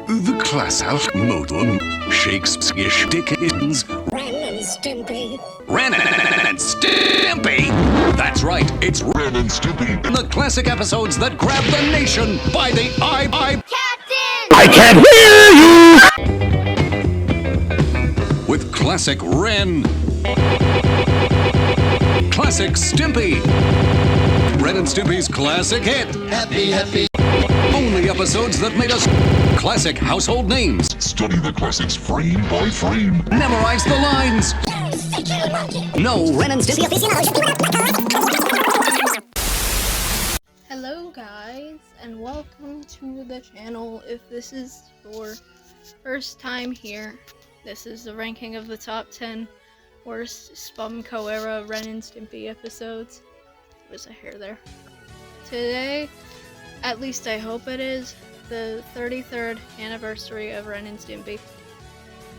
The classic modern Shakespeare Dickens. Ren and Stimpy. Ren and Stimpy! That's right, it's Ren and Stimpy. The classic episodes that grab the nation by the eye. Captain! I can't hear you! With classic Ren. Classic Stimpy. Ren and Stimpy's classic hit. Happy. Only episodes that made us classic household names. Study the classics frame by frame. Memorize the lines. No Ren and Stimpy Hello guys, and welcome to the channel. If this is your first time here, this is the ranking of the top 10 worst Spümcø era Ren and Stimpy episodes. There's a hair there. Today, at least I hope it is, the 33rd anniversary of Ren and Stimpy.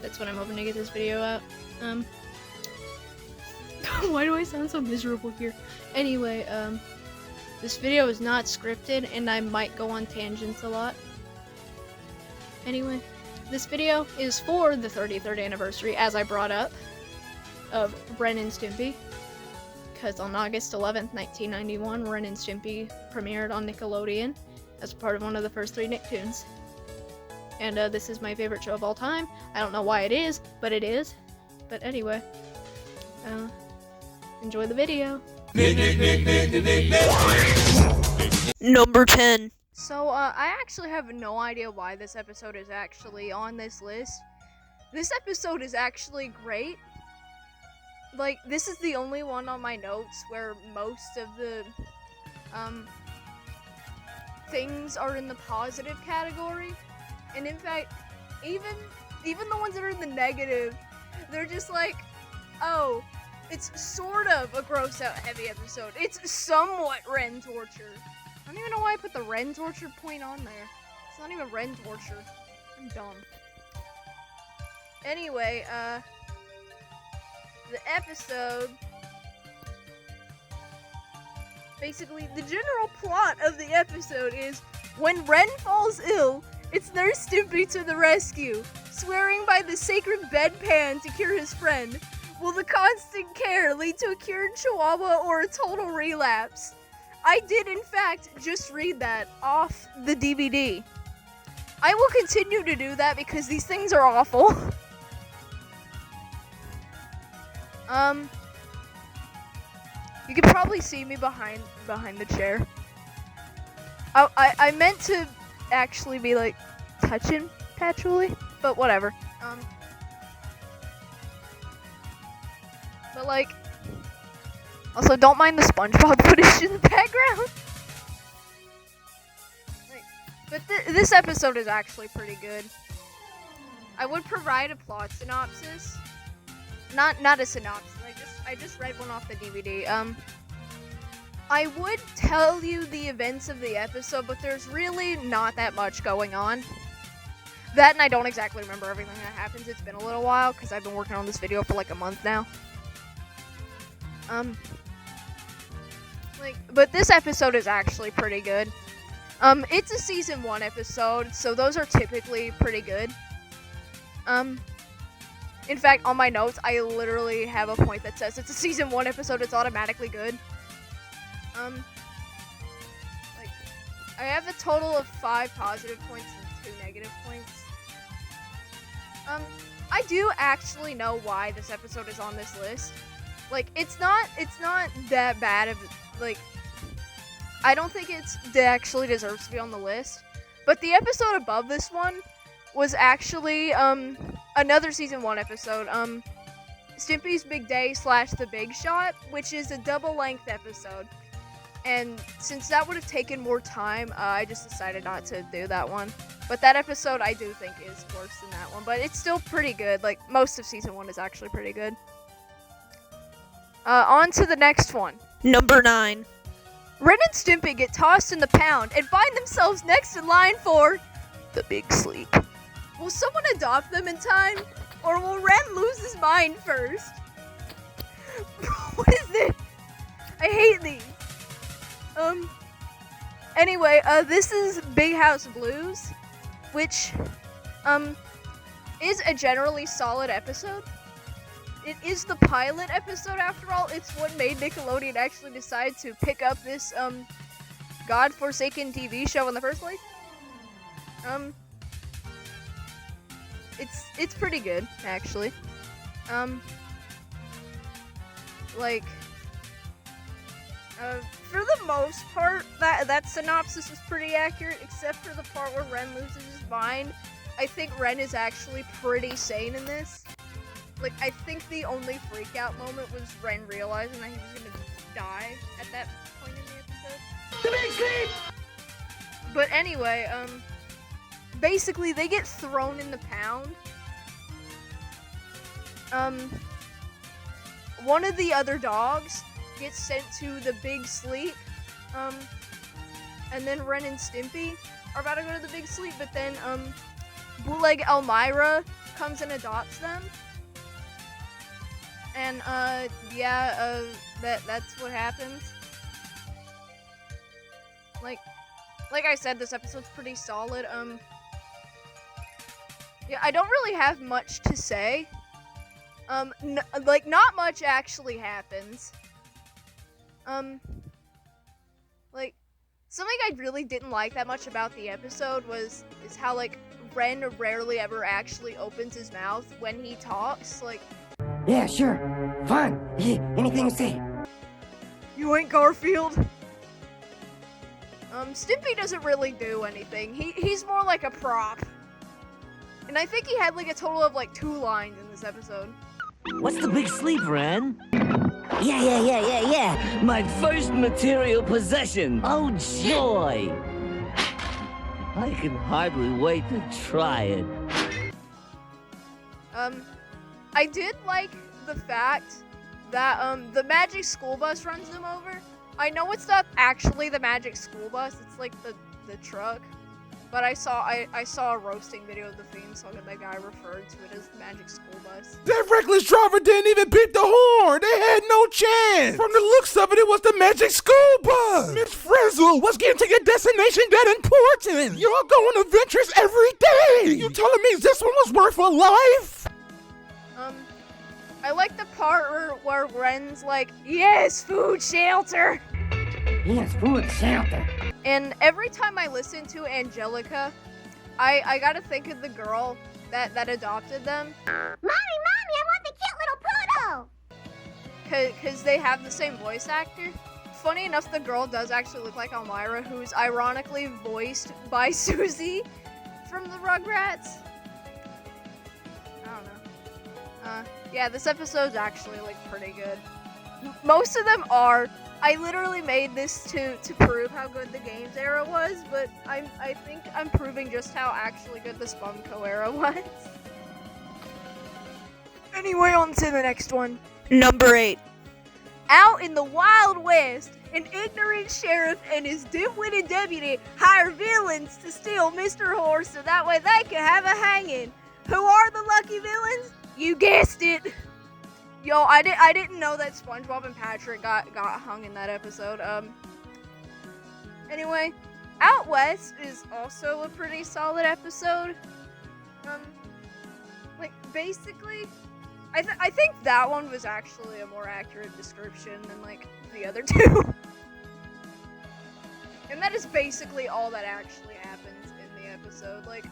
That's when I'm hoping to get this video out. Why do I sound so miserable here? Anyway, this video is not scripted and I might go on tangents a lot. Anyway, this video is for the 33rd anniversary, as I brought up, of Ren and Stimpy. Because on August 11th, 1991, Ren and Stimpy premiered on Nickelodeon as part of one of the first 3 Nicktoons. And this is my favorite show of all time. I don't know why it is, but it is. But anyway, enjoy the video. Number 10. So, I actually have no idea why this episode is actually on this list. This episode is actually great. Like, this is the only one on my notes where most of the, things are in the positive category. And in fact, even the ones that are in the negative, they're just like, oh, it's sort of a gross out heavy episode. It's somewhat Ren torture. I don't even know why I put the Ren torture point on there. It's not even Ren torture. I'm dumb. Anyway, the episode, basically, the general plot of the episode is, when Ren falls ill, it's Nurse Stimpy to the rescue, swearing by the sacred bedpan to cure his friend. Will the constant care lead to a cured chihuahua or a total relapse? I did, in fact, just read that off the DVD. I will continue to do that because these things are awful. You can probably see me behind the chair. I meant to actually be like touching Patchouli, but whatever. But like, also don't mind the SpongeBob footage in the background. But this episode is actually pretty good. I would provide a plot synopsis. Not a synopsis. I just read one off the DVD. I would tell you the events of the episode, but there's really not that much going on. That, and I don't exactly remember everything that happens. It's been a little while because I've been working on this video for like a month now. But this episode is actually pretty good. It's a season 1 episode, so those are typically pretty good. In fact, on my notes, I literally have a point that says it's a season 1 episode, it's automatically good. I have a total of 5 positive points and 2 negative points. I do actually know why this episode is on this list. Like, it's not that bad of, like, I don't think it actually deserves to be on the list. But the episode above this one was actually, another season 1 episode, Stimpy's Big Day / The Big Shot, which is a double-length episode. And since that would have taken more time, I just decided not to do that one. But that episode I do think is worse than that one, but it's still pretty good. Like, most of season 1 is actually pretty good. On to the next one. Number 9. Ren and Stimpy get tossed in the pound and find themselves next in line for the big sleep. Will someone adopt them in time? Or will Ren lose his mind first? What is this? I hate these. Anyway, this is Big House Blues, which is a generally solid episode. It is the pilot episode after all. It's what made Nickelodeon actually decide to pick up this godforsaken TV show in the first place. It's pretty good actually. For the most part, that synopsis was pretty accurate, except for the part where Ren loses his mind. I think Ren is actually pretty sane in this. Like, I think the only freak-out moment was Ren realizing that he was gonna die at that point in the episode. The big sleep! But anyway, basically they get thrown in the pound. One of the other dogs gets sent to the big sleep, and then Ren and Stimpy are about to go to the big sleep, but then, Bootleg Elmira comes and adopts them. And, that's what happens. Like I said, this episode's pretty solid. Yeah, I don't really have much to say. Not much actually happens. Something I really didn't like that much about the episode is how, like, Ren rarely ever actually opens his mouth when he talks, like... Yeah, sure. Fine. Anything to say. You ain't Garfield. Stimpy doesn't really do anything. He's more like a prop. And I think he had, like, a total of, like, 2 lines in this episode. What's the big sleep, Ren? Yeah. My first material possession. Oh, joy. I can hardly wait to try it. I did like the fact that, the magic school bus runs them over. I know it's not actually the magic school bus, it's like the truck. But I saw a roasting video of the theme song and the guy referred to it as the magic school bus. That reckless driver didn't even beat the horn. They had no chance. From the looks of it, it was the magic school bus. Miss Frizzle, what's getting to your destination that important? You're going adventures every day. You telling me this one was worth a life? I like the part where Ren's like, yes, food shelter. Yes, food shelter. And every time I listen to Angelica, I gotta think of the girl that adopted them. Mommy, I want the cute little poodle! Cause they have the same voice actor. Funny enough, the girl does actually look like Elmira, who's ironically voiced by Susie from the Rugrats. I don't know. Yeah, this episode's actually, like, pretty good. Most of them are. I literally made this to prove how good the Games era was, but I think I'm proving just how actually good the Spümcø era was. Anyway, on to the next one. Number 8. Out in the Wild West, an ignorant sheriff and his dim-witted deputy hire villains to steal Mr. Horse so that way they can have a hanging. Who are the lucky villains? You guessed it. Yo, I didn't know that SpongeBob and Patrick got hung in that episode. Anyway, Out West is also a pretty solid episode. Basically, I think that one was actually a more accurate description than, like, the other two. And that is basically all that actually happens in the episode. Like,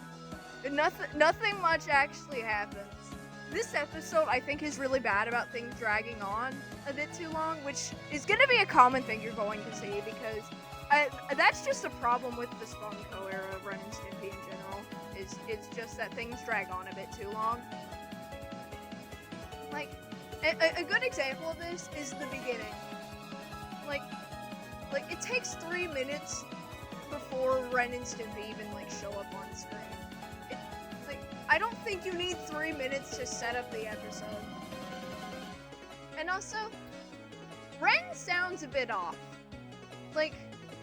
nothing much actually happens. This episode, I think, is really bad about things dragging on a bit too long, which is going to be a common thing you're going to see, because that's just a problem with the Spümcø era of Ren and Stimpy in general. It's just that things drag on a bit too long. Like, a good example of this is the beginning. Like it takes 3 minutes before Ren and Stimpy even, like, show up on screen. I don't think you need 3 minutes to set up the episode. And also, Ren sounds a bit off. Like,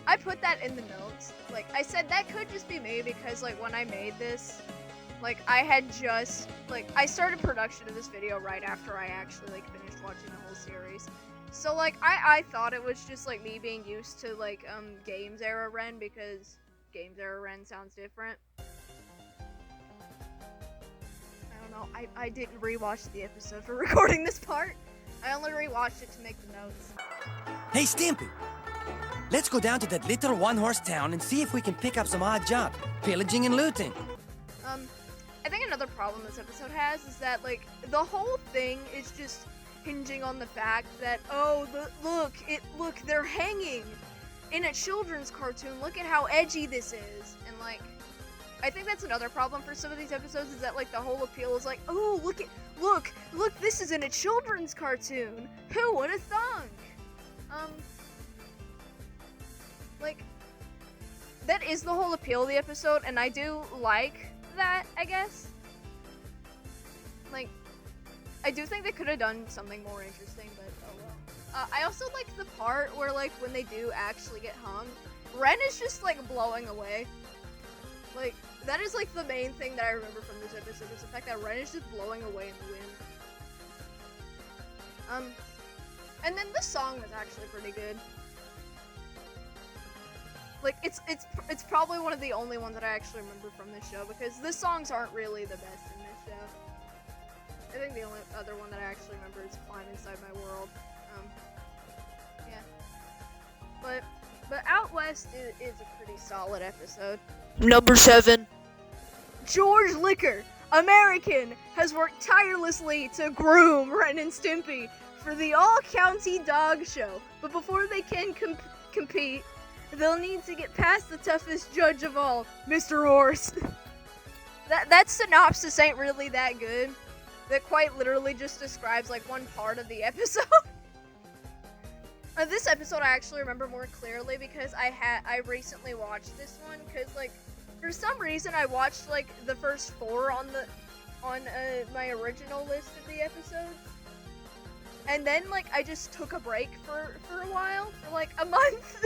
I put that in the notes. Like, I said that could just be me because, like, when I made this, like, I had just, like, I started production of this video right after I actually, like, finished watching the whole series. So, like, I thought it was just, like, me being used to, like, Games era Ren, because Games era Ren sounds different. know. I didn't rewatch the episode for recording this part. I only rewatched it to make the notes. Hey, Stimpy. Let's go down to that little one-horse town and see if we can pick up some odd jobs, pillaging and looting. I think another problem this episode has is that, like, the whole thing is just hinging on the fact that, oh, look, they're hanging in a children's cartoon. Look at how edgy this is. And, like, I think that's another problem for some of these episodes is that, like, the whole appeal is like, oh, look, this is in a children's cartoon. Who would have thunk? Like, that is the whole appeal of the episode, and I do like that, I guess. Like, I do think they could have done something more interesting, but oh well. I also like the part where, like, when they do actually get hung, Ren is just, like, blowing away. Like, that is, like, the main thing that I remember from this episode, is the fact that Ren is just blowing away in the wind. And then the song was actually pretty good. Like, it's probably one of the only ones that I actually remember from this show, because the songs aren't really the best in this show. I think the only other one that I actually remember is Climb Inside My World. Yeah. But Out West is a pretty solid episode. Number 7. George Liquor, American, has worked tirelessly to groom Ren and Stimpy for the all-county dog show. But before they can compete, they'll need to get past the toughest judge of all, Mr. Horse. That synopsis ain't really that good. That quite literally just describes, like, one part of the episode. This episode I actually remember more clearly because I recently watched this one, because, like, for some reason I watched, like, the first 4 on my original list of the episodes. And then, like, I just took a break for a while, for, like, a month.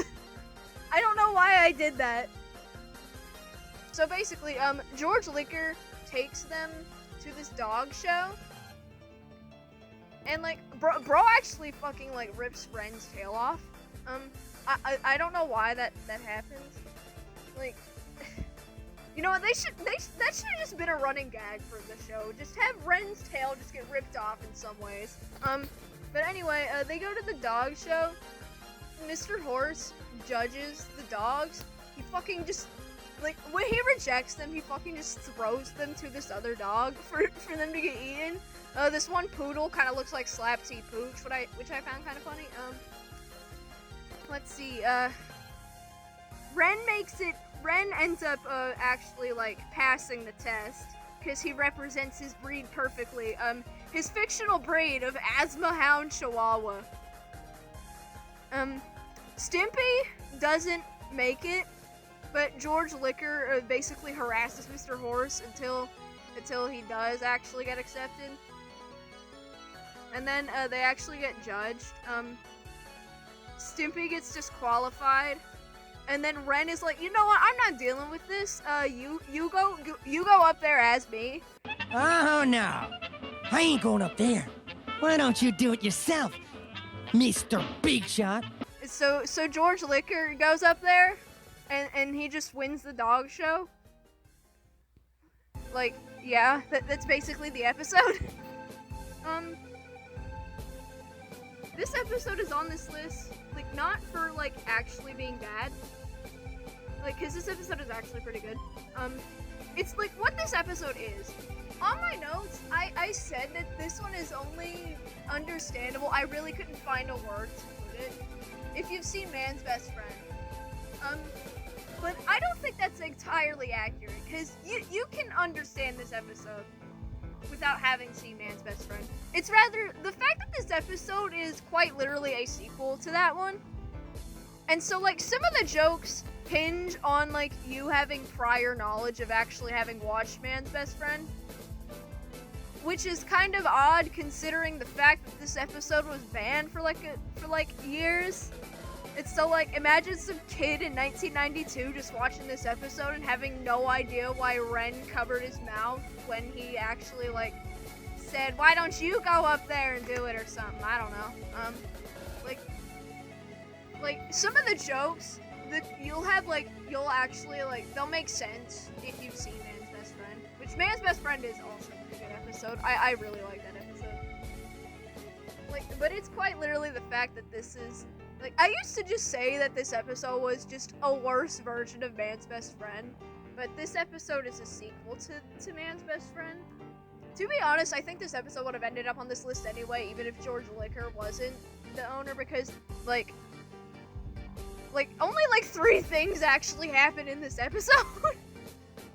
I don't know why I did that. So basically, George Liquor takes them to this dog show. And, like, bro actually fucking, like, rips Ren's tail off. I don't know why that happens. Like, you know what, that should have just been a running gag for the show. Just have Ren's tail just get ripped off in some ways. But anyway, they go to the dog show. Mr. Horse judges the dogs. He fucking just, like, when he rejects them, he fucking just throws them to this other dog for them to get eaten. This one poodle kind of looks like Slapsy Pooch, which I found kind of funny. Let's see, Ren ends up, actually, like, passing the test, because he represents his breed perfectly. His fictional breed of Asthma Hound Chihuahua. Stimpy doesn't make it, but George Liquor basically harasses Mr. Horse until he does actually get accepted. And then they actually get judged. Stimpy gets disqualified, and then Ren is like, you know what? I'm not dealing with this. You go up there as me. Oh, no. I ain't going up there. Why don't you do it yourself, Mr. Big Shot? So George Liquor goes up there, and he just wins the dog show. Like, yeah, that's basically the episode. This episode is on this list, like, not for, like, actually being bad. Like, cause this episode is actually pretty good. It's like what this episode is. On my notes, I said that this one is only understandable. I really couldn't find a word to put it. If you've seen Man's Best Friend. But I don't think that's entirely accurate, because you can understand this episode without having seen Man's Best Friend. It's rather the fact that this episode is quite literally a sequel to that one. And so, like, some of the jokes hinge on, like, you having prior knowledge of actually having watched Man's Best Friend. Which is kind of odd considering the fact that this episode was banned for years. It's so, like, imagine some kid in 1992 just watching this episode and having no idea why Ren covered his mouth when he actually, like, said, why don't you go up there and do it or something. I don't know. Like, some of the jokes that you'll actually, like, they'll make sense if you've seen Man's Best Friend. Which Man's Best Friend is also a pretty good episode. I really like that episode. Like, but it's quite literally the fact that this is, like, I used to just say that this episode was just a worse version of Man's Best Friend, but this episode is a sequel to Man's Best Friend. To be honest, I think this episode would have ended up on this list anyway, even if George Liquor wasn't the owner, because, like, only, like, 3 things actually happen in this episode.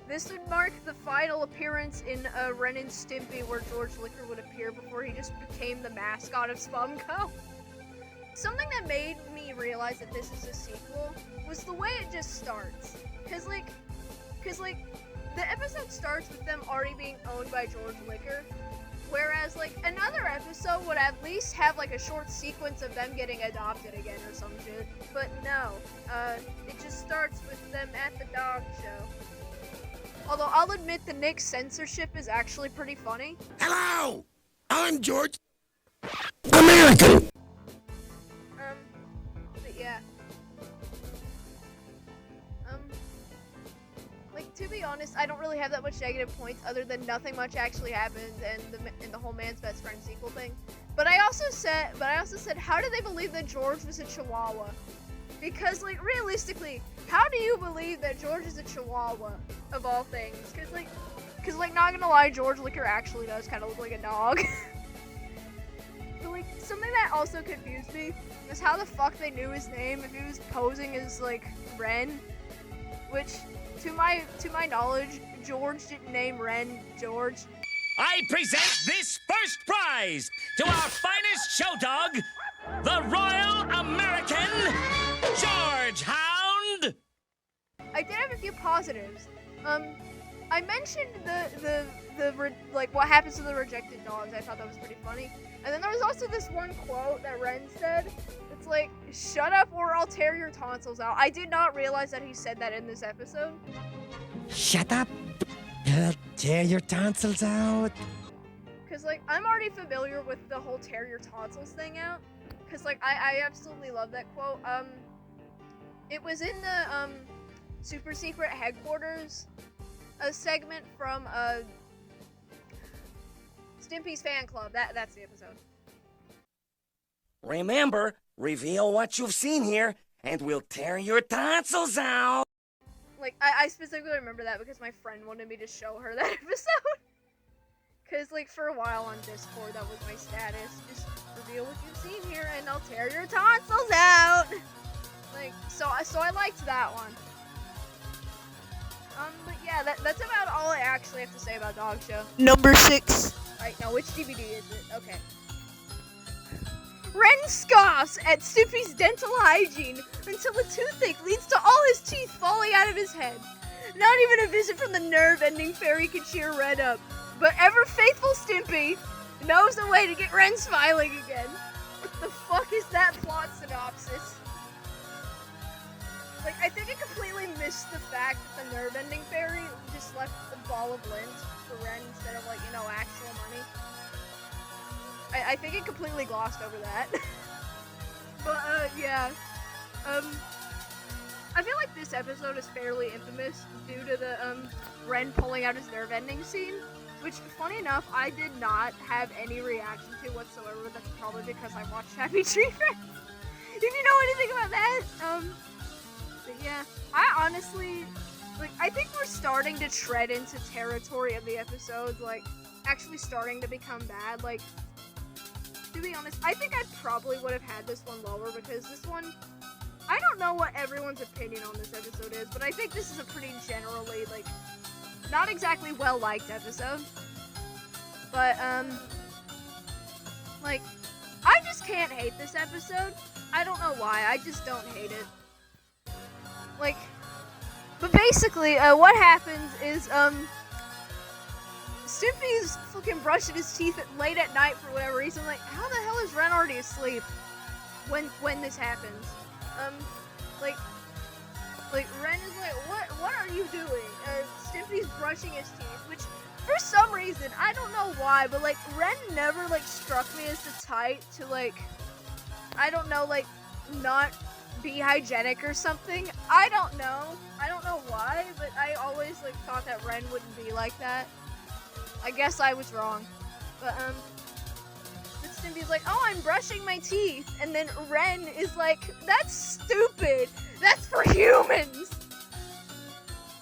This would mark the final appearance in Ren and Stimpy, where George Liquor would appear before he just became the mascot of Spümcø. Something that made me realize that this is a sequel was the way it just starts. Cause like, the episode starts with them already being owned by George Liquor, whereas, like, another episode would at least have, like, a short sequence of them getting adopted again or some shit. But no, it just starts with them at the dog show. Although I'll admit the Nick censorship is actually pretty funny. Hello! I'm George American! But yeah. Like, to be honest, I don't really have that much negative points other than nothing much actually happened and the whole Man's Best Friend sequel thing. But I also said, how do they believe that George was a Chihuahua? Because, like, realistically, how do you believe that George is a Chihuahua, of all things? Cause, not gonna lie, George Liquor actually does kind of look like a dog. But, like, something that also confused me is how the fuck they knew his name if he was posing as, like, Ren. Which, to my knowledge, George didn't name Ren George. I present this first prize to our finest show dog, the Royal American George Hound! I did have a few positives. I mentioned the like, what happens to the rejected dogs. I thought that was pretty funny. And then there was also this one quote that Ren said. It's like, shut up or I'll tear your tonsils out. I did not realize that he said that in this episode. Shut up. I'll tear your tonsils out. Cause, like, I'm already familiar with the whole tear your tonsils thing out. Cause, like, I absolutely love that quote. It was in the, Super Secret Headquarters, a segment from, Stimpy's Fan Club. That's the episode. Remember, reveal what you've seen here, and we'll tear your tonsils out. Like, I specifically remember that because my friend wanted me to show her that episode. Cause, like, for a while on Discord, that was my status. Just reveal what you've seen here, and I'll tear your tonsils out. Like, so I liked that one. But yeah, that's about all I actually have to say about Dog Show. Number 6. Right, now which DVD is it? Okay. Ren scoffs at Stimpy's dental hygiene until a toothache leads to all his teeth falling out of his head. Not even a visit from the nerve-ending fairy can cheer Ren up. But ever-faithful Stimpy knows a way to get Ren smiling again. What the fuck is that plot synopsis? Like, I think I completely missed the fact that the nerve-ending fairy just left a ball of lint for Ren instead of, like, you know, actual money. I think it completely glossed over that. But, yeah. I feel like this episode is fairly infamous due to the, Ren pulling out his nerve-ending scene. Which, funny enough, I did not have any reaction to whatsoever. That's probably because I watched Happy Tree Friends. If you know anything about that, but yeah. I honestly, like, I think we're starting to tread into territory of the episodes, like, actually starting to become bad. Like, to be honest, I think I probably would have had this one lower because this one, I don't know what everyone's opinion on this episode is, but I think this is a pretty generally, like, not exactly well-liked episode. But, like, I just can't hate this episode. I don't know why, I just don't hate it. Like, but basically, what happens is, Stimpy's fucking brushing his teeth late at night for whatever reason. Like, how the hell is Ren already asleep when this happens? Like Ren is like, what are you doing? Stimpy's brushing his teeth, which for some reason, I don't know why, but like Ren never like struck me as the type to like, I don't know, like not be hygienic or something. I don't know why, but I always like thought that Ren wouldn't be like that. I guess I was wrong. But Stimpy's like, oh, I'm brushing my teeth. And then Ren is like, that's stupid. That's for humans.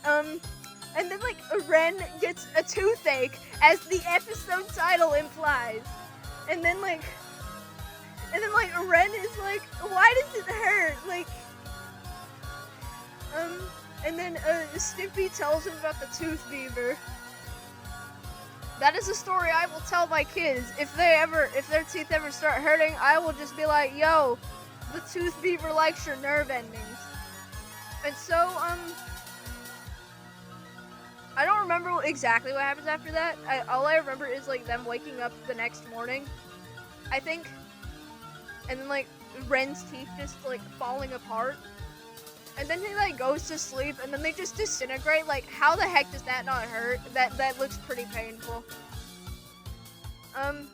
And then like Ren gets a toothache, as the episode title implies. And then like Ren is like, why does it hurt? Like, and then Stimpy tells him about the tooth beaver. That is a story I will tell my kids. If their teeth ever start hurting, I will just be like, yo, the tooth beaver likes your nerve endings. And so, I don't remember exactly what happens after that. All I remember is like them waking up the next morning, I think. And then like Ren's teeth just like falling apart. And then he like goes to sleep, and then they just disintegrate. Like, how the heck does that not hurt? That looks pretty painful. And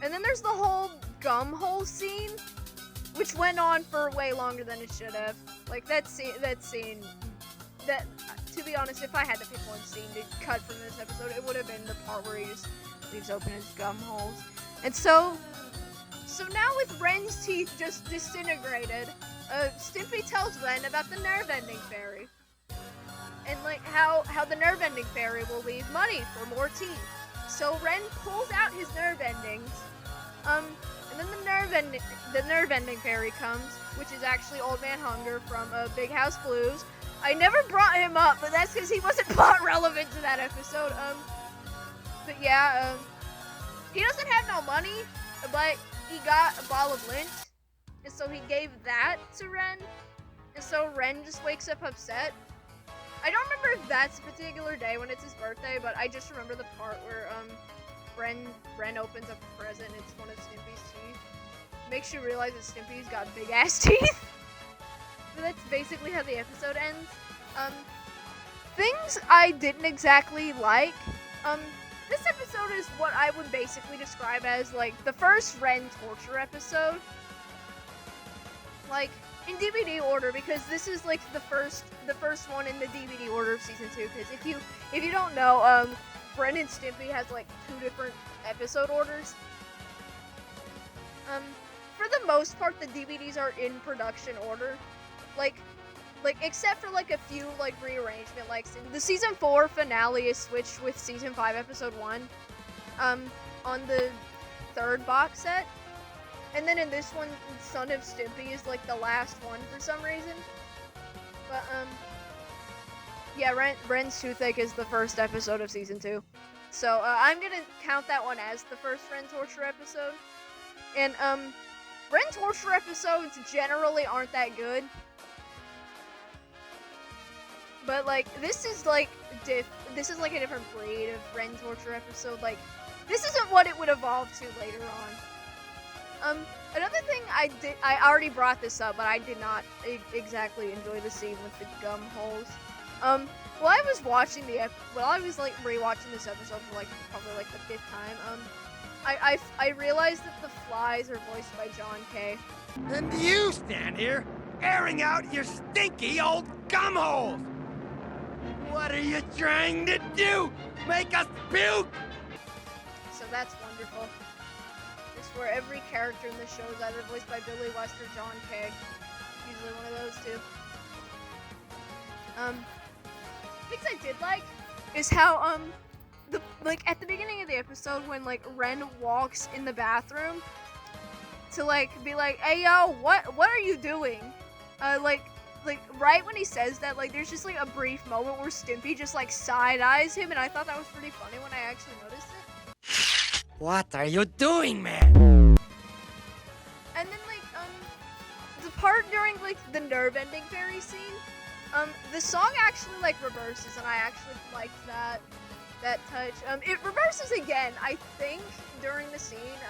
then there's the whole gum hole scene, which went on for way longer than it should have. Like that scene. To be honest, if I had to pick one scene to cut from this episode, it would have been the part where he just leaves open his gum holes. And so now with Ren's teeth just disintegrated, Stimpy tells Ren about the nerve-ending fairy. And like how the nerve-ending fairy will leave money for more teeth. So Ren pulls out his nerve endings, and then the nerve-ending fairy comes, which is actually Old Man Hunger from Big House Blues. I never brought him up, but that's because he wasn't plot relevant to that episode. But yeah, he doesn't have no money, but he got a ball of lint, and so he gave that to Ren, and so Ren just wakes up upset. I don't remember if that's a particular day when it's his birthday, but I just remember the part where Ren opens up a present, and it's one of Stimpy's teeth. Makes you realize that Stimpy's got big ass teeth. But that's basically how the episode ends. Things I didn't exactly like. This episode is what I would basically describe as like the first Ren torture episode. Like in DVD order, because this is like the first one in the DVD order of season 2. Because if you don't know, Ren and Stimpy has like 2 different episode orders. For the most part, the DVDs are in production order. Like except for like a few like rearrangement, like the season 4 finale is switched with season 5 episode 1 on the 3rd box set, and then in this one Son of Stimpy is like the last one for some reason. But yeah, Ren's toothache is the first episode of season 2, so I'm gonna count that one as the first Ren torture episode. And Ren torture episodes generally aren't that good. But like this is like a different breed of Ren torture episode. Like this isn't what it would evolve to later on. Another thing I already brought this up, but I did not exactly enjoy the scene with the gum holes. While I was watching like rewatching this episode for like probably like the 5th time, I realized that the flies are voiced by John K. And you stand here airing out your stinky old gum holes. What are you trying to do? Make us puke? So that's wonderful. It's where every character in the show is either voiced by Billy West or John K. Usually one of those two. Things I did like is how at the beginning of the episode when like Ren walks in the bathroom to like be like, hey yo, what are you doing? Like right when he says that, like there's just like a brief moment where Stimpy just like side eyes him, and I thought that was pretty funny when I actually noticed it. What are you doing, man? And then like the part during like the nerve ending fairy scene, the song actually like reverses, and I actually liked that touch. It reverses again, I think, during the scene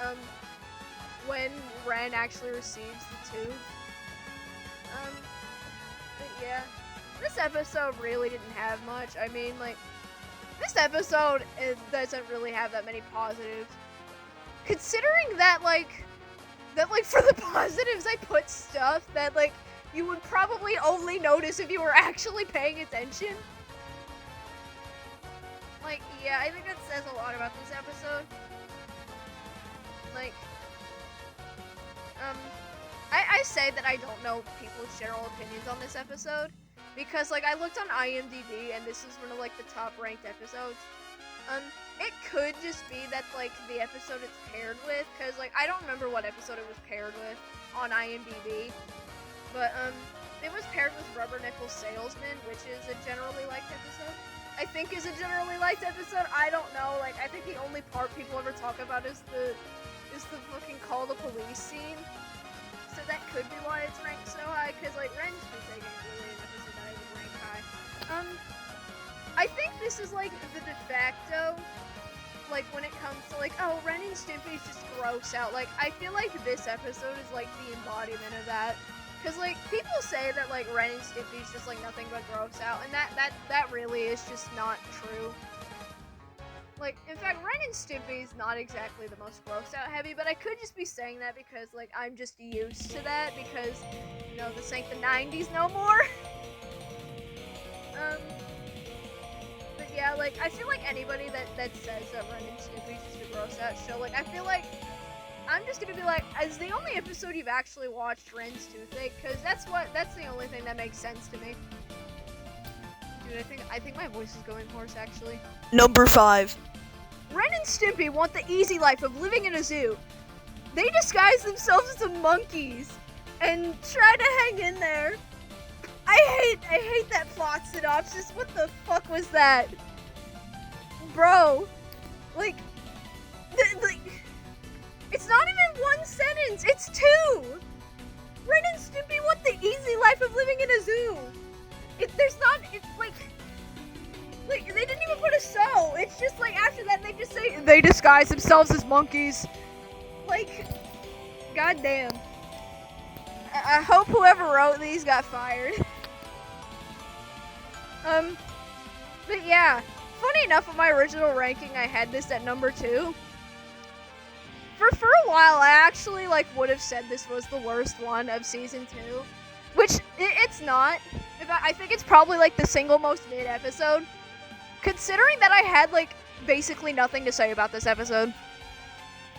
when Ren actually receives the tooth. But yeah, this episode really didn't have much. I mean, like, this episode doesn't really have that many positives. Considering that, like, for the positives I put stuff that, like, you would probably only notice if you were actually paying attention. Like, yeah, I think that says a lot about this episode. Like, I say that I don't know people's general opinions on this episode, because, like, I looked on IMDb, and this is one of, like, the top-ranked episodes. It could just be that, like, the episode it's paired with, because, like, I don't remember what episode it was paired with on IMDb, but, it was paired with Rubber Nickel Salesman, which is a generally liked episode. I think is a generally liked episode. I don't know. Like, I think the only part people ever talk about is the fucking call the police scene. So that could be why it's ranked so high. Cause like Ren and Stimpy is really an episode that I would rank high. I think this is like the de facto. Like when it comes to like, oh, Ren and Stimpy's just gross out. Like I feel like this episode is like the embodiment of that. Cause like people say that like Ren and Stimpy's just like nothing but gross out, and that really is just not true. Like in fact, Ren and Stimpy is not exactly the most gross out heavy, but I could just be saying that because like I'm just used to that because you know this ain't the 90s no more. But yeah, like I feel like anybody that says that Ren and Stimpy's just a gross out show, like I feel like I'm just gonna be like, is the only episode you've actually watched Ren's Toothache? Because that's the only thing that makes sense to me. Dude, I think my voice is going hoarse, actually. Number 5. Ren and Stimpy want the easy life of living in a zoo. They disguise themselves as monkeys and try to hang in there. I hate that plot synopsis. What the fuck was that? Bro, like, it's not even one sentence, it's 2! Ren and Stimpy want the easy life of living in a zoo. It's like, they didn't even put a so. It's just like, after that, they just say, they disguise themselves as monkeys. Like, goddamn. I hope whoever wrote these got fired. But yeah, funny enough, in my original ranking, I had this at number 2. For a while, I actually, like, would have said this was the worst one of Season 2. Which, it's not. I think it's probably, like, the single most mid episode. Considering that I had, like, basically nothing to say about this episode.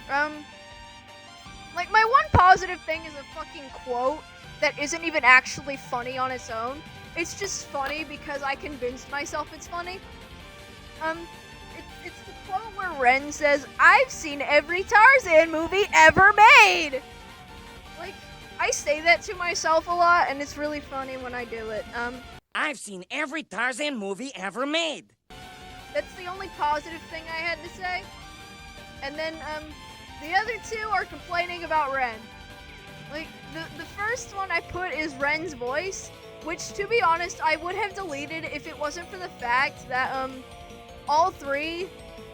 Like, my one positive thing is a fucking quote that isn't even actually funny on its own. It's just funny because I convinced myself it's funny. It's the quote where Ren says, "I've seen every Tarzan movie ever made!" Like, I say that to myself a lot, and it's really funny when I do it. I've seen every Tarzan movie ever made. That's the only positive thing I had to say. And then, the other 2 are complaining about Ren. Like, the first one I put is Ren's voice, which, to be honest, I would have deleted if it wasn't for the fact that, all 3,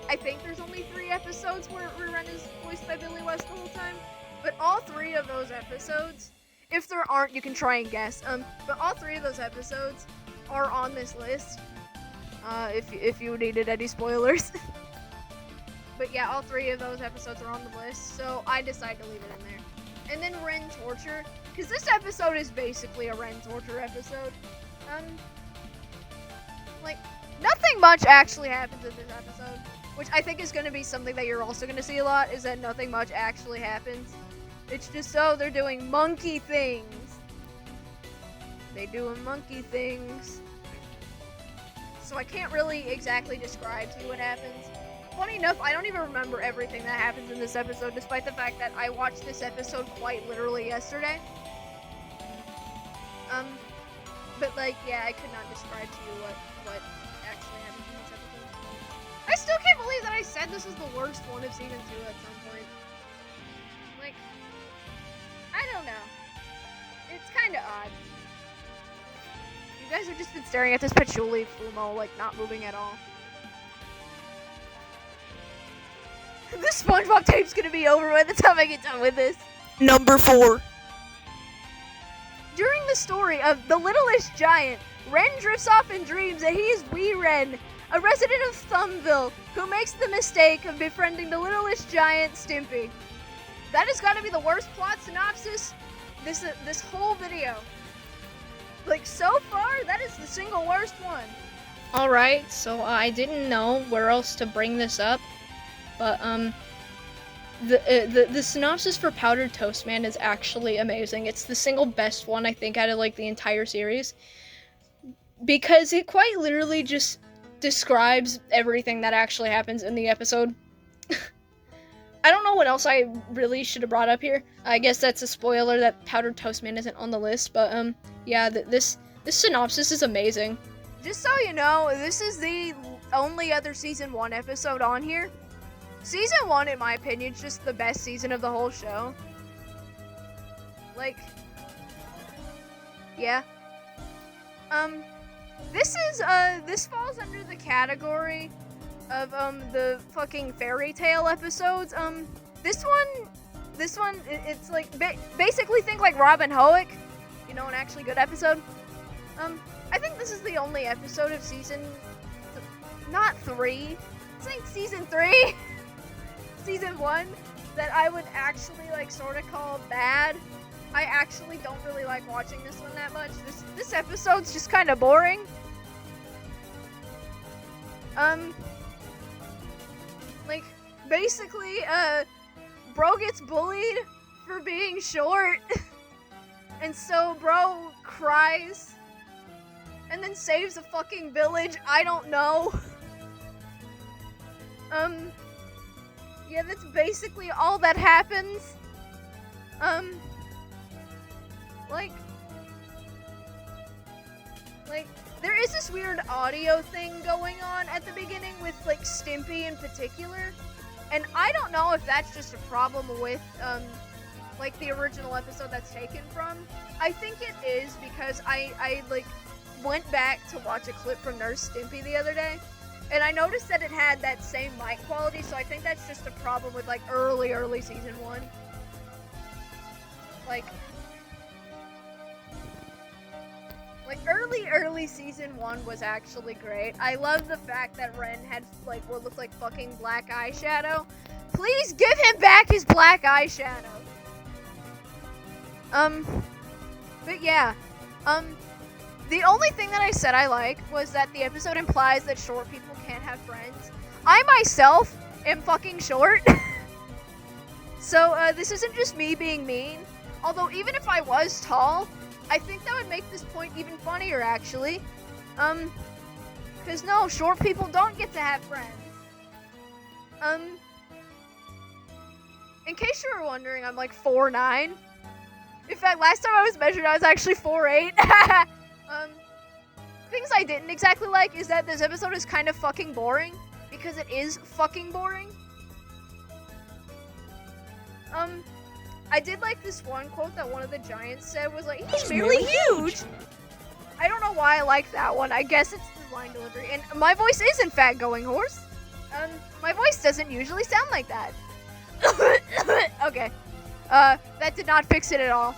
I think there's only 3 episodes where Ren is voiced by Billy West the whole time, but all 3 of those episodes, if there aren't, you can try and guess, but all 3 of those episodes are on this list, if you needed any spoilers. But yeah, all 3 of those episodes are on the list, so I decided to leave it in there. And then Ren Torture, because this episode is basically a Ren Torture episode. Like, nothing much actually happens in this episode, which I think is going to be something that you're also going to see a lot, is that nothing much actually happens. It's just so they're doing monkey things. They doing monkey things. So I can't really exactly describe to you what happens. Funny enough, I don't even remember everything that happens in this episode, despite the fact that I watched this episode quite literally yesterday. But like, yeah, I could not describe to you what actually happens in this episode. I still can't believe that I said this was the worst one of Season 2 at some point. Like, I don't know. It's kinda odd. You guys have just been staring at this patchouli fumo, like, not moving at all. This SpongeBob tape's gonna be over by the time I get done with this. Number 4. During the story of The Littlest Giant, Ren drifts off and dreams that he is Wee Ren, a resident of Thumbville, who makes the mistake of befriending the littlest giant, Stimpy. That has got to be the worst plot synopsis this whole video. Like, so far, that is the single worst one. Alright, so I didn't know where else to bring this up, but the synopsis for Powdered Toast Man is actually amazing. It's the single best one, I think, out of like the entire series, because it quite literally just describes everything that actually happens in the episode. I don't know what else I really should have brought up here. I guess that's a spoiler that Powdered Toast Man isn't on the list, but yeah, this synopsis is amazing. Just so you know, this is the only other season 1 episode on here. Season 1, in my opinion, is just the best season of the whole show. Like, yeah. This falls under the category of, the fucking fairy tale episodes. This one, it's like, basically think like Robin Hoek, you know, an actually good episode. I think this is the only episode of not 3, I think season 3, season 1, that I would actually, like, sort of call bad. I actually don't really like watching this one that much. This episode's just kind of boring. Like, basically, bro gets bullied for being short, and so bro cries, and then saves a fucking village. I don't know. Yeah, that's basically all that happens. Like, there is this weird audio thing going on at the beginning with, like, Stimpy in particular, and I don't know if that's just a problem with, like, the original episode that's taken from. I think it is, because I like, went back to watch a clip from Nurse Stimpy the other day, and I noticed that it had that same mic quality, so I think that's just a problem with, like, early season 1. Like early season 1 was actually great. I love the fact that Ren had, like, what looked like fucking black eyeshadow. Please give him back his black eyeshadow. But yeah, the only thing that I said I like was that the episode implies that short people can't have friends. I myself am fucking short. So, this isn't just me being mean. Although, even if I was tall, I think that would make this point even funnier, actually. Because no, short people don't get to have friends. In case you were wondering, I'm like 4'9". In fact, last time I was measured, I was actually 4'8". Things I didn't exactly like is that this episode is kind of fucking boring, because it is fucking boring. I did like this one quote that one of the giants said was like, he's really huge! I don't know why I like that one. I guess it's the line delivery. And my voice is, in fact, going hoarse. My voice doesn't usually sound like that. Okay. That did not fix it at all.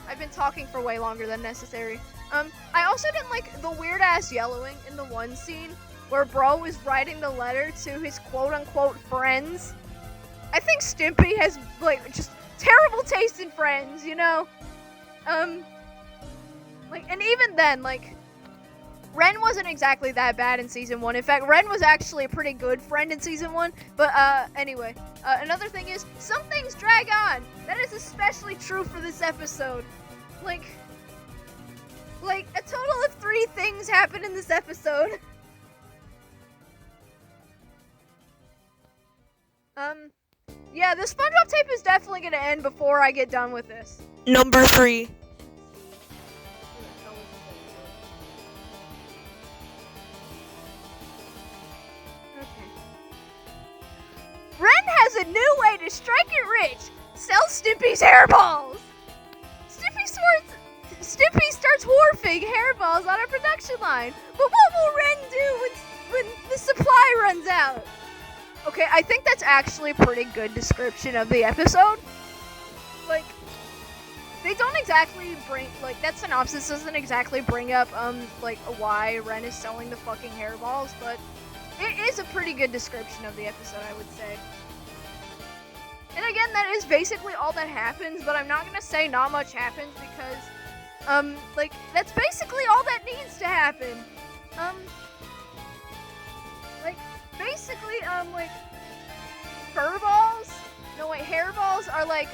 I've been talking for way longer than necessary. I also didn't like the weird-ass yellowing in the one scene where bro was writing the letter to his quote-unquote friends. I think Stimpy has, like, just terrible taste in friends, you know? Like, and even then, like, Ren wasn't exactly that bad in season 1. In fact, Ren was actually a pretty good friend in season 1. But, anyway. Another thing is, some things drag on. That is especially true for this episode. Like, a total of 3 things happen in this episode. Yeah, the SpongeBob tape is definitely gonna end before I get done with this. Number 3. Ren has a new way to strike it rich. Sell Stimpy's hairballs. Stimpy starts wharfing hairballs on a production line. But what will Ren do when the supply runs out? Okay, I think that's actually a pretty good description of the episode. Like, they don't exactly that synopsis doesn't exactly bring up, like, why Ren is selling the fucking hairballs, but it is a pretty good description of the episode, I would say. And again, that is basically all that happens, but I'm not gonna say not much happens because, like, that's basically all that needs to happen. like, fur balls? No, wait, hair balls are like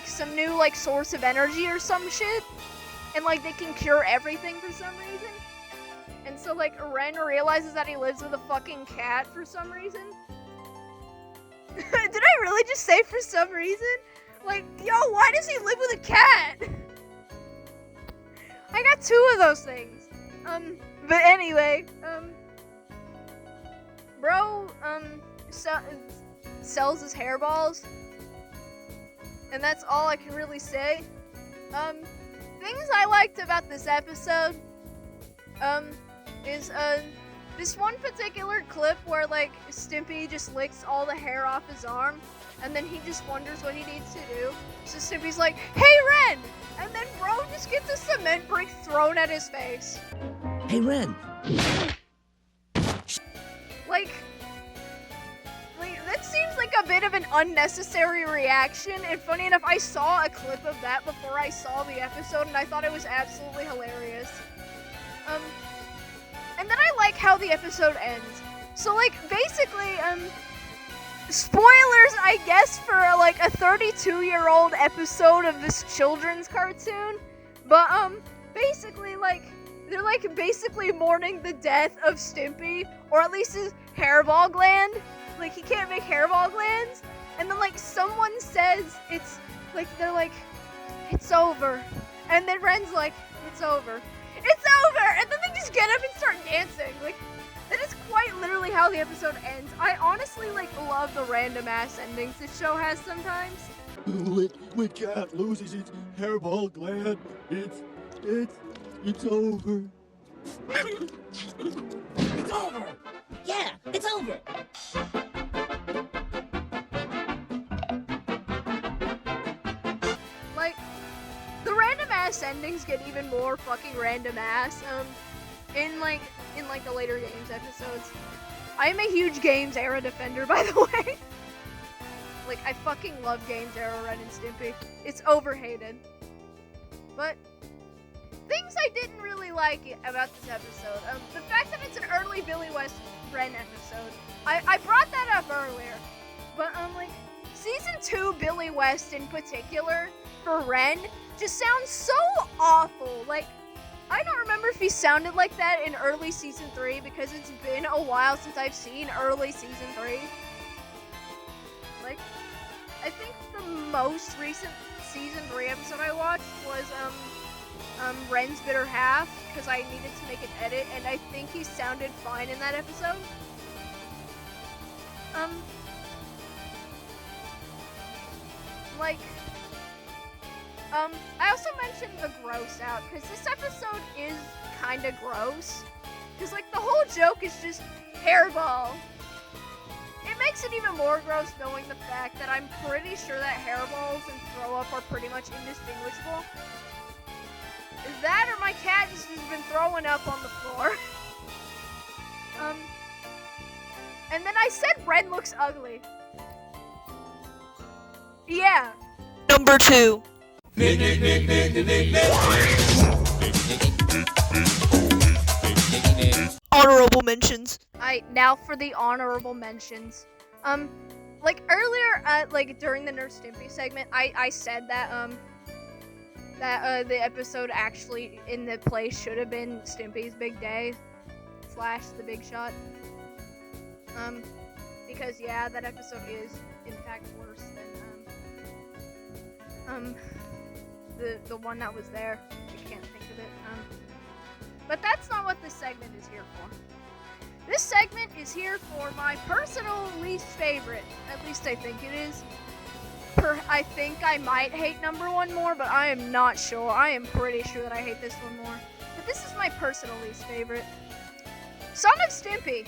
some new, like, source of energy or some shit. And, like, they can cure everything for some reason. And so, like, Ren realizes that he lives with a fucking cat for some reason. Did I really just say for some reason? Like, yo, why does he live with a cat? I got 2 of those things. But anyway, bro, sells his hairballs. And that's all I can really say. Things I liked about this episode, is, this one particular clip where, like, Stimpy just licks all the hair off his arm, and then he just wonders what he needs to do. So Stimpy's like, "Hey, Ren!" And then bro just gets a cement brick thrown at his face. Hey, Ren. Like, that seems like a bit of an unnecessary reaction, and funny enough, I saw a clip of that before I saw the episode, and I thought it was absolutely hilarious. And then I like how the episode ends. So, like, basically, spoilers, I guess, for, like, a 32-year-old episode of this children's cartoon. But, basically, like, they're, like, basically mourning the death of Stimpy, or at least his hairball gland. Like, he can't make hairball glands. And then, like, someone says it's, like, they're like, "It's over." And then Ren's like, "It's over. It's over!" And then they just get up and start dancing. Like, that is quite literally how the episode ends. I honestly, like, love the random ass endings this show has sometimes. When cat loses its hairball gland, it's over. It's over. Yeah, it's over. Like, the random ass endings get even more fucking random ass, in the later games episodes. I am a huge Games Era defender, by the way. Like, I fucking love Games Era Ren and Stimpy. It's overhated. But things I didn't really like about this episode. The fact that it's an early Billy West Ren episode. I brought that up earlier. But, like, Season 2 Billy West in particular, for Ren, just sounds so awful. Like, I don't remember if he sounded like that in early Season 3, because it's been a while since I've seen early Season 3. Like, I think the most recent Season 3 episode I watched was, Ren's Bitter Half, because I needed to make an edit, and I think he sounded fine in that episode. I also mentioned the gross out, because this episode is kind of gross. Because, like, the whole joke is just hairball. It makes it even more gross knowing the fact that I'm pretty sure that hairballs and throw up are pretty much indistinguishable. Is that or my cat just has been throwing up on the floor? And then I said Ren looks ugly. Yeah. Number 2. Honorable mentions. Now for the honorable mentions. Like earlier, like during the Nurse Stimpy segment, I said that, the episode actually in the place should have been Stimpy's Big Day / The Big Shot. Because yeah, that episode is in fact worse than the one that was there. I can't think of it. But that's not what this segment is here for. This segment is here for my personal least favorite. At least I think it is. I think I might hate number 1 more, but I am not sure. I am pretty sure that I hate this one more. But this is my personal least favorite. Son of Stimpy.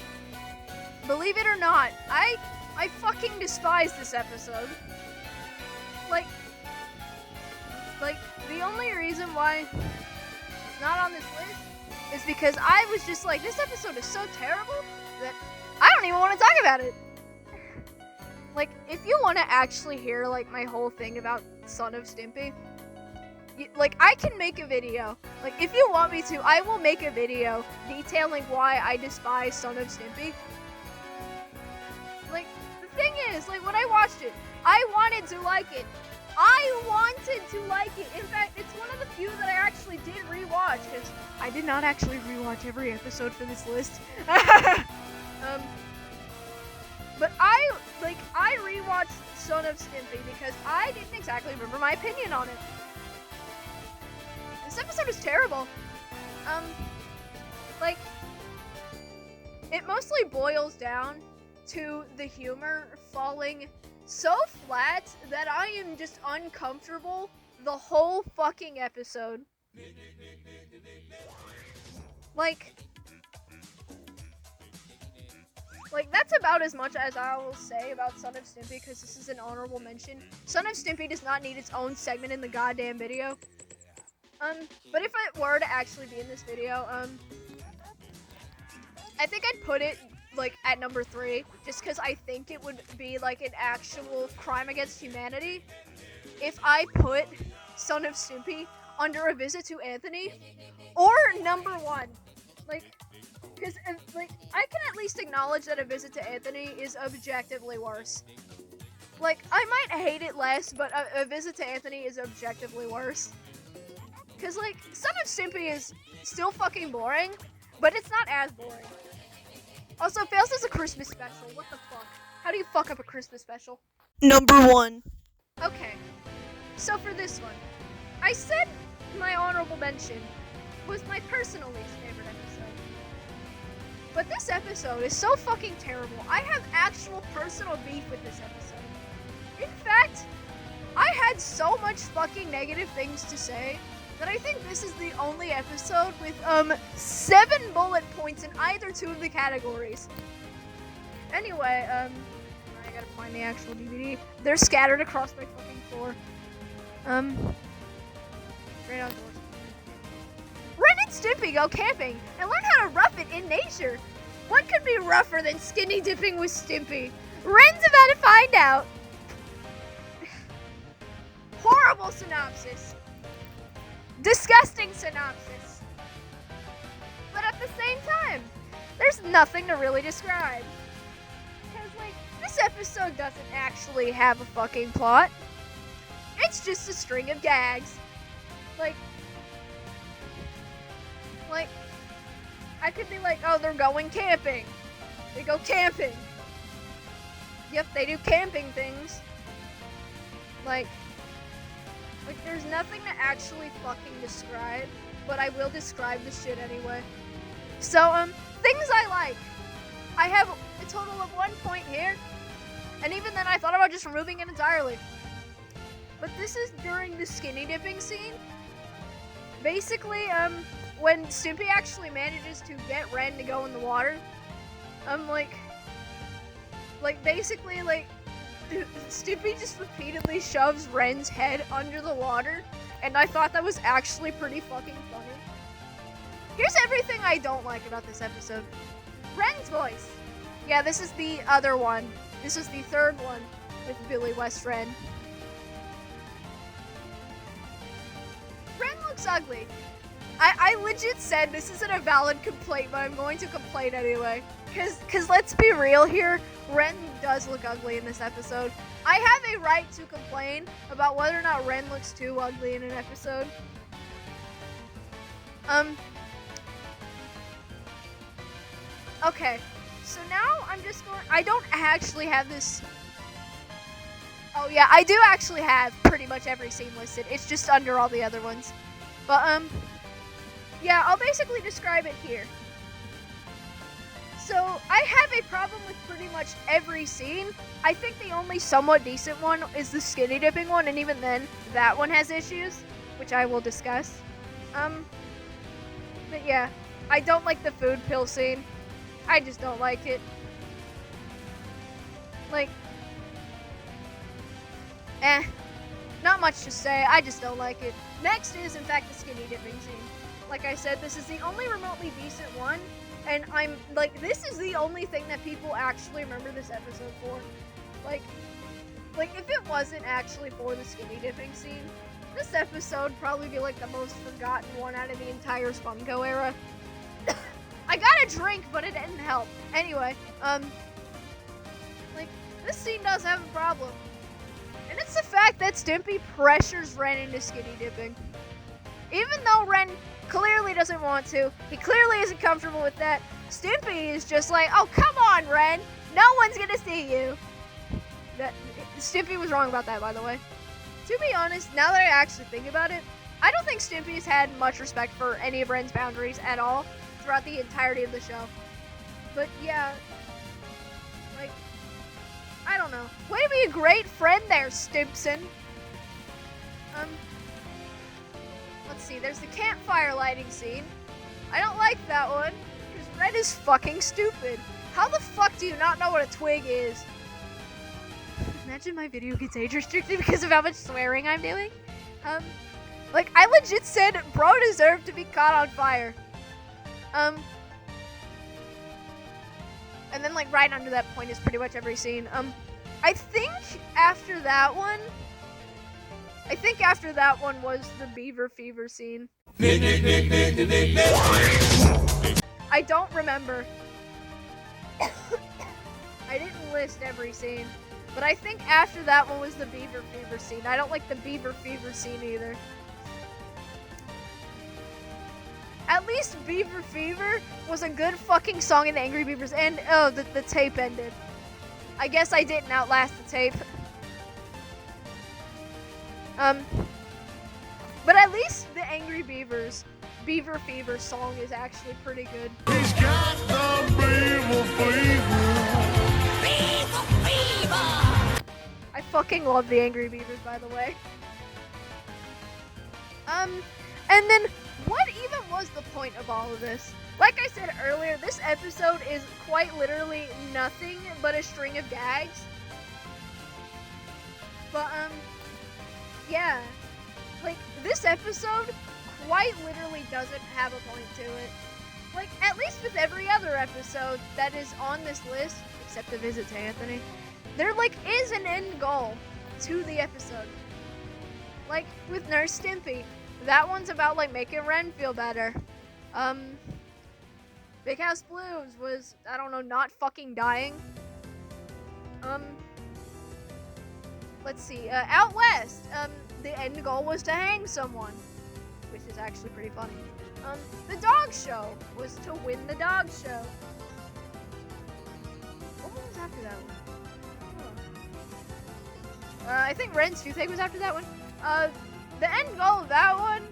Believe it or not, I fucking despise this episode. Like, the only reason why it's not on this list is because I was just like, this episode is so terrible that I don't even want to talk about it. Like, if you want to actually hear, like, my whole thing about Son of Stimpy, like, I can make a video. Like, if you want me to, I will make a video detailing why I despise Son of Stimpy. Like, the thing is, like, when I watched it, I wanted to like it. I wanted to like it. In fact, it's one of the few that I actually did rewatch, because I did not actually rewatch every episode for this list. But I rewatched Son of Stimpy because I didn't exactly remember my opinion on it. This episode is terrible. Like, it mostly boils down to the humor falling so flat that I am just uncomfortable the whole fucking episode. Like, that's about as much as I will say about Son of Stimpy, because this is an honorable mention. Son of Stimpy does not need its own segment in the goddamn video. But if it were to actually be in this video, I think I'd put it, like, at number 3, just because I think it would be, like, an actual crime against humanity if I put Son of Stimpy under A Visit to Anthony, or number 1. Like, because, like, I can at least acknowledge that A Visit to Anthony is objectively worse. Like, I might hate it less, but A Visit to Anthony is objectively worse. Because, like, Son of Stimpy is still fucking boring, but it's not as boring. Also, it fails as a Christmas special. What the fuck? How do you fuck up a Christmas special? Number 1. Okay. So for this one, I said my honorable mention was my personal least favorite episode. But this episode is so fucking terrible. I have actual personal beef with this episode. In fact, I had so much fucking negative things to say that I think this is the only episode with 7 bullet points in either 2 of the categories. Anyway, I gotta find the actual DVD. They're scattered across my fucking floor. Right outdoors. Ren and Stimpy go camping and learn how to rough it in nature. What could be rougher than skinny dipping with Stimpy? Ren's about to find out. Horrible synopsis. Disgusting synopsis. But at the same time, there's nothing to really describe. Because, like, this episode doesn't actually have a fucking plot. It's just a string of gags. Like, I could be like, oh, they're going camping. They go camping. Yep, they do camping things. Like, there's nothing to actually fucking describe, but I will describe the shit anyway. So, things I like. I have a total of 1 point here, and even then I thought about just removing it entirely. But this is during the skinny dipping scene. Basically, when Stimpy actually manages to get Ren to go in the water, basically, Stimpy just repeatedly shoves Ren's head under the water, and I thought that was actually pretty fucking funny. Here's everything I don't like about this episode. Ren's voice. Yeah, this is the other one. This is the third one with Billy West Ren. Ren looks ugly. I legit said this isn't a valid complaint, but I'm going to complain anyway. Cause let's be real here, Ren does look ugly in this episode. I have a right to complain about whether or not Ren looks too ugly in an episode. Okay, so now I'm just going, I don't actually have this. Oh yeah, I do actually have pretty much every scene listed. It's just under all the other ones. But, yeah, I'll basically describe it here. So, I have a problem with pretty much every scene. I think the only somewhat decent one is the skinny dipping one, and even then, that one has issues, which I will discuss. But yeah, I don't like the food pill scene. I just don't like it. Like, not much to say, I just don't like it. Next is, in fact, the skinny dipping scene. Like I said, this is the only remotely decent one, and I'm, like, this is the only thing that people actually remember this episode for. Like, if it wasn't actually for the skinny dipping scene, This episode probably be like the most forgotten one out of the entire Spümcø era. I got a drink, but it didn't help. Anyway, like, this scene does have a problem. And it's the fact that Stimpy pressures Ren into skinny dipping. Even though Ren clearly doesn't want to, he clearly isn't comfortable with that, Stimpy is just like, oh, come on, Ren. No one's gonna see you. Stimpy was wrong about that, by the way. To be honest, now that I actually think about it, I don't think Stimpy's had much respect for any of Ren's boundaries at all throughout the entirety of the show. But yeah, like, I don't know. Way to be a great friend there, Stimpson. Let's see, there's the campfire lighting scene. I don't like that one, because Ren is fucking stupid. How the fuck do you not know what a twig is? Imagine my video gets age restricted because of how much swearing I'm doing. Like, I legit said, bro deserved to be caught on fire. And then, like, right under that point is pretty much every scene. I think after that one was the Beaver Fever scene. I don't remember. I didn't list every scene. But I think after that one was the Beaver Fever scene. I don't like the Beaver Fever scene either. At least Beaver Fever was a good fucking song in the Angry Beavers. And, oh, the tape ended. I guess I didn't outlast the tape. But at least the Angry Beavers Beaver Fever song is actually pretty good. He's got the Beaver Fever. I fucking love the Angry Beavers, by the way. And then, what even was the point of all of this? Like I said earlier, this episode is quite literally nothing but a string of gags. But, yeah. Like, this episode quite literally doesn't have a point to it. Like, at least with every other episode that is on this list, except the visit to Anthony, there, like, is an end goal to the episode. Like, with Nurse Stimpy, that one's about, like, making Ren feel better. Big House Blues was, I don't know, not fucking dying. Let's see, Out West, the end goal was to hang someone, which is actually pretty funny. The Dog Show was to win the Dog Show. What was after that one? I think Ren's toothache was after that one. The end goal of that one,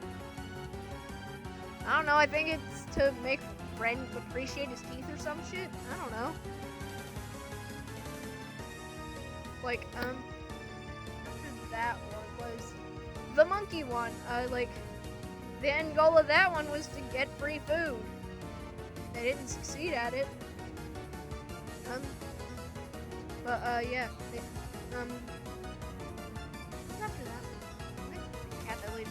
I don't know, I think it's to make Ren appreciate his teeth or some shit. I don't know. Like, after that one was the monkey one. Like, the end goal of that one was to get free food. They didn't succeed at it. Yeah. After that, cat that laid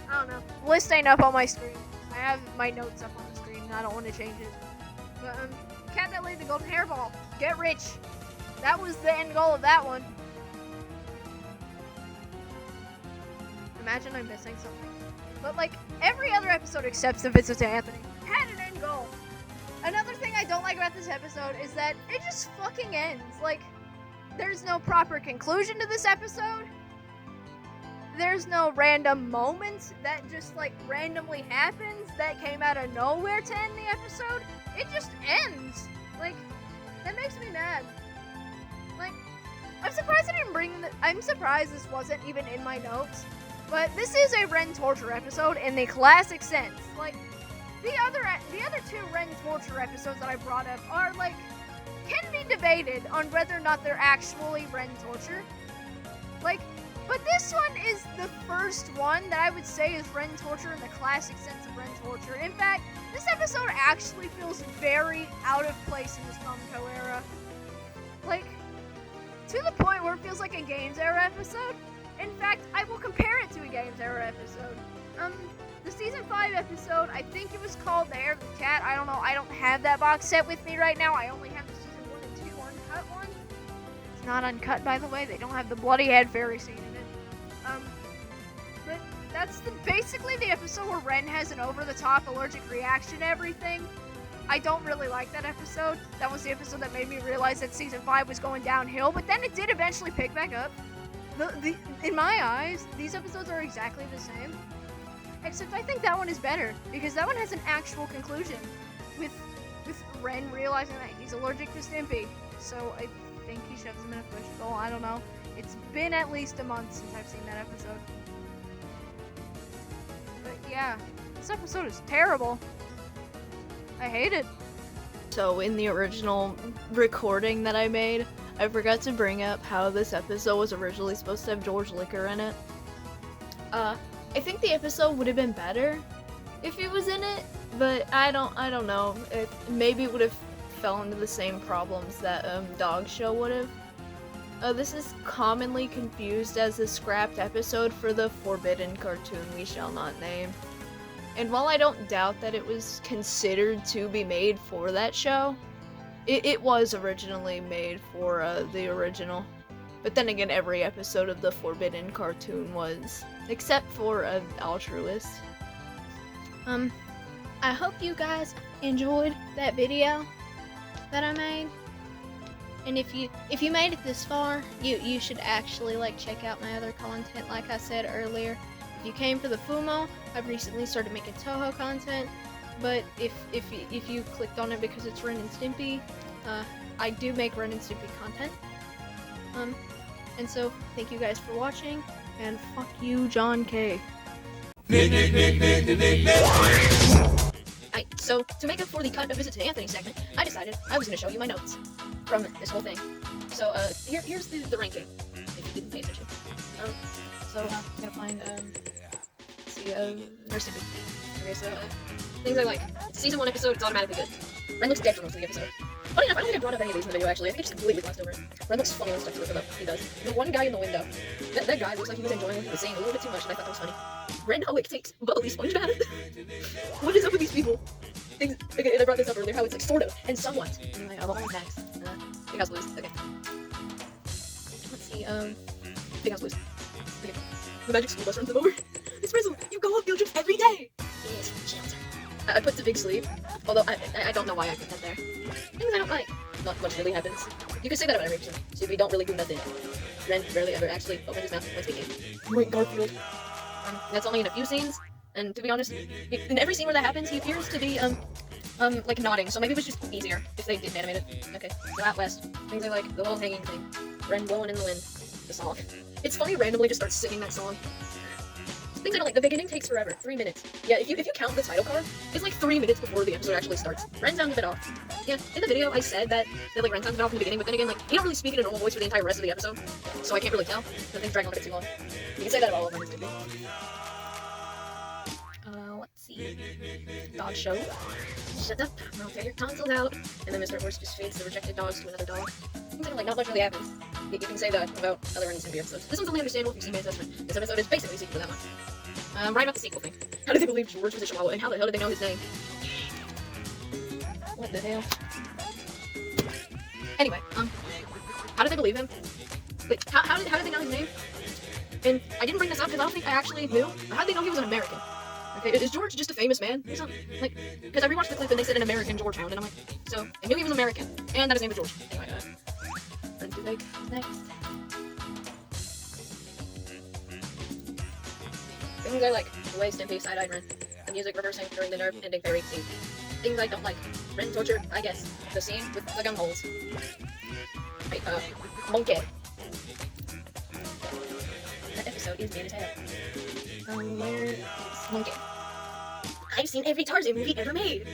I don't know. List ain't up on my screen. I have my notes up on the screen, and I don't want to change it. But, cat that laid the golden hairball. Get rich. That was the end goal of that one. Imagine I'm missing something. But, like, every other episode except the visit to Anthony had an end goal. Another thing I don't like about this episode is that it just fucking ends. Like, there's no proper conclusion to this episode. There's no random moment that just, like, randomly happens that came out of nowhere to end the episode. It just ends. Like, that makes me mad. Like, I'm surprised I didn't I'm surprised this wasn't even in my notes. But this is a Ren torture episode in the classic sense. Like, the other two Ren torture episodes that I brought up are, like, can be debated on whether or not they're actually Ren torture. Like, but this one is the first one that I would say is Ren torture in the classic sense of Ren torture. In fact, this episode actually feels very out of place in the Spümcø era. Like, to the point where it feels like a Games era episode. In fact, I will compare it to a Games era episode. The Season 5 episode, I think it was called The Heir of the Cat. I don't know, I don't have that box set with me right now. I only have the Season 1 and 2 uncut one. It's not uncut, by the way. They don't have the bloody head fairy scene in it. that's basically the episode where Ren has an over-the-top allergic reaction to everything. I don't really like that episode. That was the episode that made me realize that Season 5 was going downhill, but then it did eventually pick back up. In my eyes, these episodes are exactly the same. Except I think that one is better, because that one has an actual conclusion. With Ren realizing that he's allergic to Stimpy. So I think he shoves him in a fishbowl, I don't know. It's been at least a month since I've seen that episode. But yeah, this episode is terrible. I hate it. So in the original recording that I made, I forgot to bring up how this episode was originally supposed to have George Liquor in it. I think the episode would have been better if he was in it, but I don't know. Maybe it would have fell into the same problems that Dog Show would have. This is commonly confused as the scrapped episode for the forbidden cartoon we shall not name. And while I don't doubt that it was considered to be made for that show, it was originally made for the original. But then again, every episode of the forbidden cartoon was, except for Altruist. I hope you guys enjoyed that video that I made. And if you made it this far, you should actually check out my other content like I said earlier. If you came for the FUMO, I've recently started making Toho content, but if you clicked on it because it's Ren and Stimpy, I do make Ren and Stimpy content. And so thank you guys for watching, and fuck you, John K. So to make up for the cut of Visit to Anthony segment, I decided I was going to show you my notes from this whole thing. So here's the ranking, if you didn't pay attention. So I'm gonna find Nurse Stimpy. Okay, so things I like. Season 1 episode, it's automatically good. Ren looks dead for most of the episode. Funny enough, I don't think I brought up any of these in the video actually. I think I just completely glossed over it. Ren looks funny when stuff to look up. He does. The one guy in the window. That guy looks like he was enjoying what he was saying a little bit too much, and I thought that was funny. Ren Howick takes Bubbly Sponge Bath. What is up with these people? Okay, I brought this up earlier, how it's sort of, and somewhat. Anyway, all the facts. Big House Blues. Okay. Let's see, Big House Blues. Okay. The magic school bus runs them over. Miss Frizzle, you go up field trips every day! Yes, shelter. I put the big sleeve, although I don't know why I put that there. Things I don't like. Not much really happens. You could say that about every episode. So we don't really do nothing. Ren rarely ever actually opens his mouth when speaking. Great Garfield. That's only in a few scenes, and to be honest, in every scene where that happens, he appears to be, nodding, so maybe it was just easier if they didn't animate it. Okay, so Out West. Things I like, the little hanging thing. Ren blowing in the wind. The song. It's funny randomly just start singing that song. Things I don't like, the beginning takes forever. 3 minutes. Yeah, if you count the title card, it's 3 minutes before the episode actually starts. Ren sounds a bit off. Yeah, in the video I said that Ren sounds a bit off in the beginning, but then again, he don't really speak in a normal voice for the entire rest of the episode, so I can't really tell. The things drag on a bit too long. You can say that about all of Ren and Stimpy. Let's see. Dog Show. Shut up, or I'll tear your tonsils out. And then Mr. Horse just feeds the rejected dogs to another dog. Things I don't like, not much really happens. You can say that about other Ren and Stimpy episodes. This one's only understandable if you've seen my assessment. This episode is basically a sequel to that one. Right about the sequel thing. How did they believe George was a chihuahua, and how the hell did they know his name? What the hell? Anyway, how did they believe him? Wait, how did they know his name? And I didn't bring this up because I don't think I actually knew. How did they know he was an American? Okay, is George just a famous man or something? Because I rewatched the clip and they said an American George Hound, and I'm like, so I knew he was American, and that his name was George. Anyway, Ren to Big next. Things I like, the way Stimpy side-eyed Ren, the music reversing during the nerve-ending fairy scene. Things I don't like, Ren torture, I guess, the scene with the gum holes. Right, monkey. That episode is bad as hell. Where is Monkey? I've seen every Tarzan movie ever made!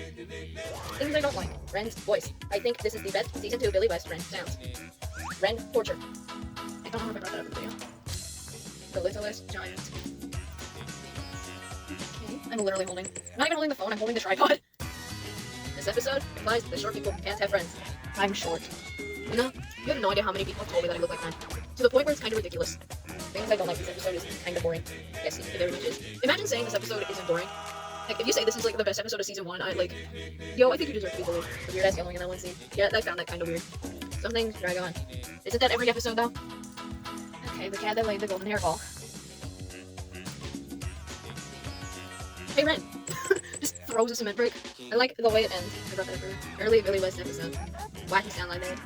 Things I don't like, Ren's voice. I think this is the best Season 2 Billy West Ren sounds. Ren torture. I don't know if I brought that up in the video. The littlest giant. Okay, I'm literally holding, not even holding the phone, I'm holding the tripod. This episode implies that short people can't have friends. I'm short. You know, you have no idea how many people have told me that I look like Ren. To the point where it's kind of ridiculous. Things I don't like, this episode is kind of boring. Yes, it very much is. Imagine saying this episode isn't boring. If you say this is the best episode of Season 1, I think you deserve to be bullied. The weird ass yelling in that one scene. Yeah, I found that kind of weird. Some things drag on. Isn't that every episode, though? Okay, the cat that laid the golden hairball. Hey Ren! Just throws a cement brick. I like the way it ends. I brought that up earlier. Early West episode. Wacky sound like that.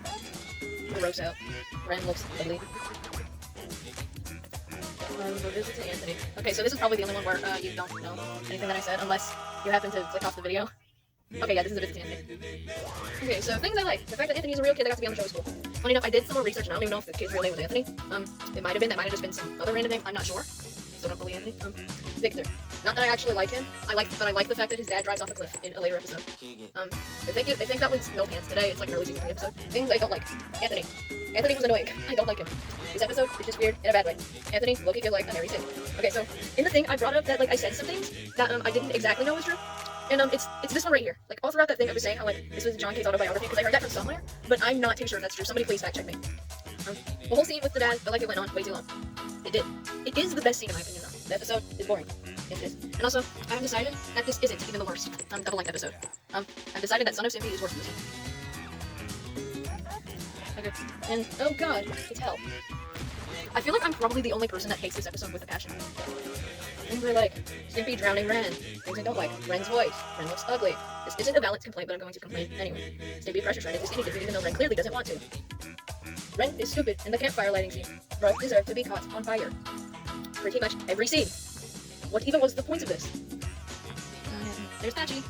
Gross out. Ren looks ugly. Visit to Anthony. Okay, so this is probably the only one where you don't know anything that I said, unless you happen to click off the video. Okay, yeah, this is a visit to Anthony. Okay, so things I like. The fact that Anthony's a real kid that got to be on the show is cool. Funny enough, I did some more research and I don't even know if the kid's real name was Anthony. It might have been, that might have just been some other random name, I'm not sure. So don't believe Anthony. Victor. Not that I actually like him, but I like the fact that his dad drives off a cliff in a later episode. I think that was No Pants today, it's like an early season 3 episode. Things I don't like. Anthony. Anthony was annoying. I don't like him. This episode is just weird in a bad way. Anthony, low-key feel like a Mary Sid. Okay, so in the thing, I brought up that like I said some things that I didn't exactly know was true. And it's this one right here. Like all throughout that thing, I was saying how like this was John K's autobiography because I heard that from somewhere, but I'm not too sure if that's true. Somebody please fact check me. The whole scene with the dad felt like it went on way too long. It did. It is the best scene in my opinion though. The episode is boring. It is. And also, I have decided that this isn't even the worst double length episode. I've decided that Son of Stimpy is worse than this one. Okay. And oh god, it's hell. I feel like I'm probably the only person that hates this episode with a passion. And we're like, Stimpy drowning Ren. Things I don't like. Ren's voice. Ren looks ugly. This isn't a valid complaint, but I'm going to complain anyway. Stimpy pressure shredded this skinny even though Ren clearly doesn't want to. Ren is stupid in the campfire lighting scene. Both deserve to be caught on fire. Pretty much every scene. What even was the point of this? There's Patchy.